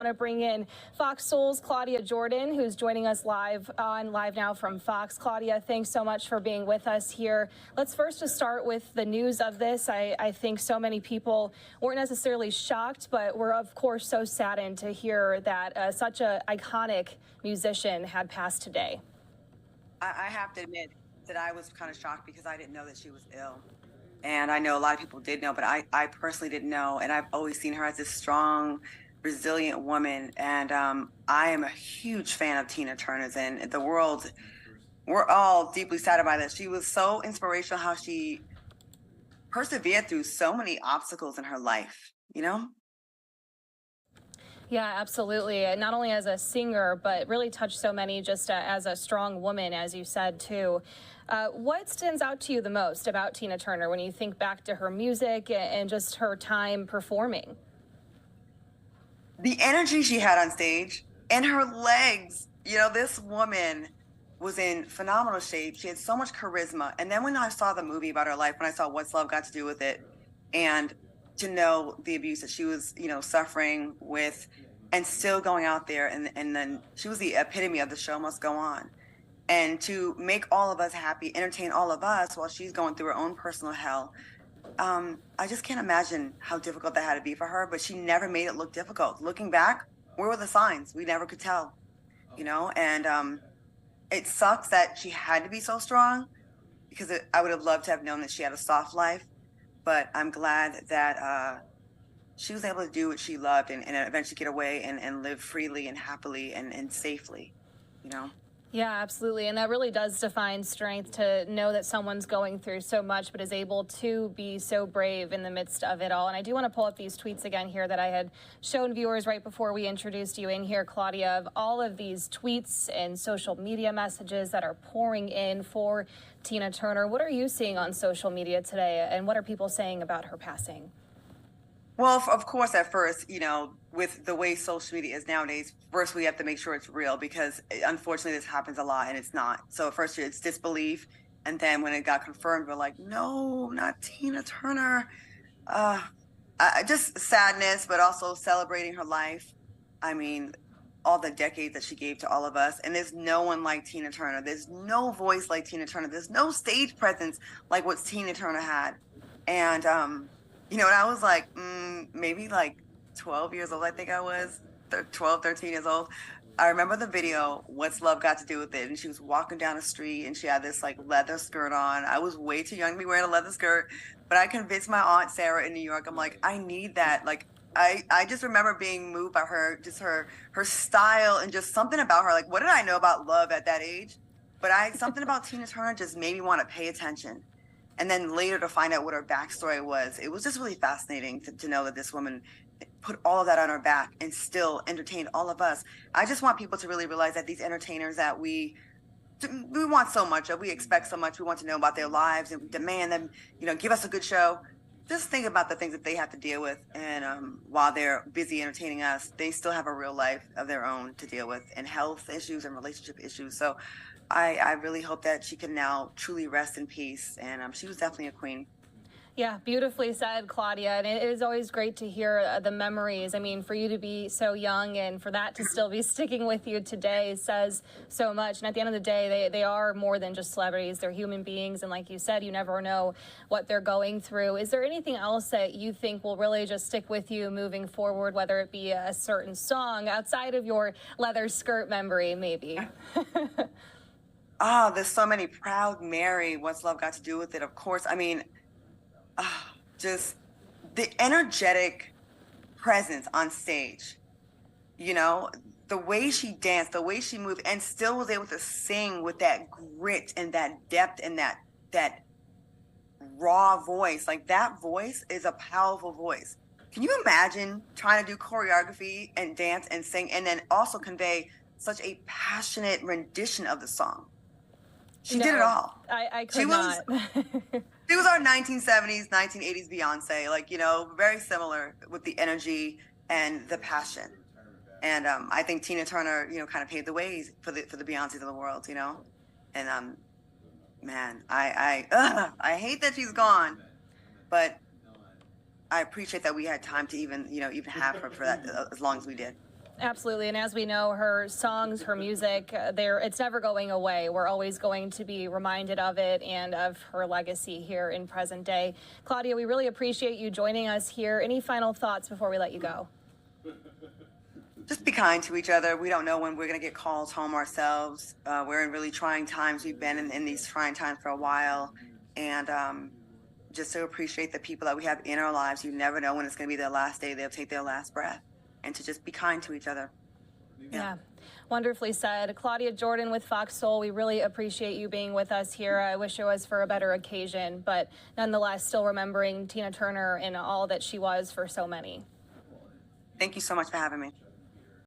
Want to bring in Fox Soul's Claudia Jordan, who's joining us live on Live Now from Fox. Claudia, thanks so much for being with us here. Let's first just start with the news of this. I think so many people weren't necessarily shocked, but were of course so saddened to hear that such an iconic musician had passed today. I have to admit that I was kind of shocked because I didn't know that she was ill. And I know a lot of people did know, but I personally didn't know. And I've always seen her as this strong, resilient woman. And I am a huge fan of Tina Turner's, and the world, we're all deeply saddened by this. She was so inspirational how she persevered through so many obstacles in her life, you know? Yeah, absolutely. And not only as a singer, but really touched so many just as a strong woman, as you said, too. What stands out to you the most about Tina Turner when you think back to her music and just her time performing? The energy she had on stage and her legs. You know, this woman was in phenomenal shape. She had so much charisma. And then when I saw the movie about her life, when I saw What's Love Got to Do with It, and to know the abuse that she was, you know, suffering with, and still going out there, and then she was the epitome of the show must go on. And to make all of us happy, entertain all of us while she's going through her own personal hell. I just can't imagine how difficult that had to be for her, but she never made it look difficult. Looking back, where were the signs? We never could tell, you know? And it sucks that she had to be so strong, because I would have loved to have known that she had a soft life, but I'm glad that she was able to do what she loved and eventually get away and live freely and happily and safely, you know? Yeah, absolutely. And that really does define strength, to know that someone's going through so much but is able to be so brave in the midst of it all. And I do want to pull up these tweets again here that I had shown viewers right before we introduced you in here, Claudia, of all of these tweets and social media messages that are pouring in for Tina Turner. What are you seeing on social media today, and what are people saying about her passing? Well, of course, at first, you know, with the way social media is nowadays, first we have to make sure it's real, because unfortunately this happens a lot and it's not. So at first it's disbelief. And then when it got confirmed, we're like, no, not Tina Turner. Just sadness, but also celebrating her life. I mean, all the decades that she gave to all of us. And there's no one like Tina Turner. There's no voice like Tina Turner. There's no stage presence like what Tina Turner had. And, you know, and I was like, maybe like 12 years old, I think I was, 12, 13 years old. I remember the video, What's Love Got to Do with It? And she was walking down the street and she had this like leather skirt on. I was way too young to be wearing a leather skirt, but I convinced my Aunt Sarah in New York. I'm like, I need that. Like, I just remember being moved by her, just her style and just something about her. Like, what did I know about love at that age? But something about Tina Turner just made me want to pay attention. And then later to find out what her backstory was, it was just really fascinating to know that this woman put all of that on her back and still entertained all of us. I just want people to really realize that these entertainers that we want so much of, we expect so much, we want to know about their lives and demand them, you know, give us a good show. Just think about the things that they have to deal with. And while they're busy entertaining us, they still have a real life of their own to deal with, and health issues and relationship issues. So I really hope that she can now truly rest in peace. And she was definitely a queen. Yeah, beautifully said, Claudia. And it is always great to hear the memories. I mean, for you to be so young and for that to still be sticking with you today says so much. And at the end of the day, they are more than just celebrities. They're human beings. And like you said, you never know what they're going through. Is there anything else that you think will really just stick with you moving forward, whether it be a certain song outside of your leather skirt memory, maybe? There's so many. Proud Mary, What's Love Got to Do with It? Of course. I mean, just the energetic presence on stage, you know, the way she danced, the way she moved, and still was able to sing with that grit and that depth and that raw voice. Like, that voice is a powerful voice. Can you imagine trying to do choreography and dance and sing and then also convey such a passionate rendition of the song? She did it all. I could not. She was our 1970s, 1980s Beyonce, like, you know, very similar with the energy and the passion. And I think Tina Turner, you know, kind of paved the way for the Beyoncés of the world, you know. And man, I hate that she's gone, but I appreciate that we had time to even have her for that as long as we did. Absolutely, and as we know, her songs, her music, it's never going away. We're always going to be reminded of it and of her legacy here in present day. Claudia, we really appreciate you joining us here. Any final thoughts before we let you go? Just be kind to each other. We don't know when we're going to get calls home ourselves. We're in really trying times. We've been in these trying times for a while. And just to appreciate the people that we have in our lives. You never know when it's going to be their last day. They'll take their last breath. And to just be kind to each other. Yeah. Wonderfully said. Claudia Jordan with Fox Soul, we really appreciate you being with us here. I wish it was for a better occasion, but nonetheless, still remembering Tina Turner and all that she was for so many. Thank you so much for having me.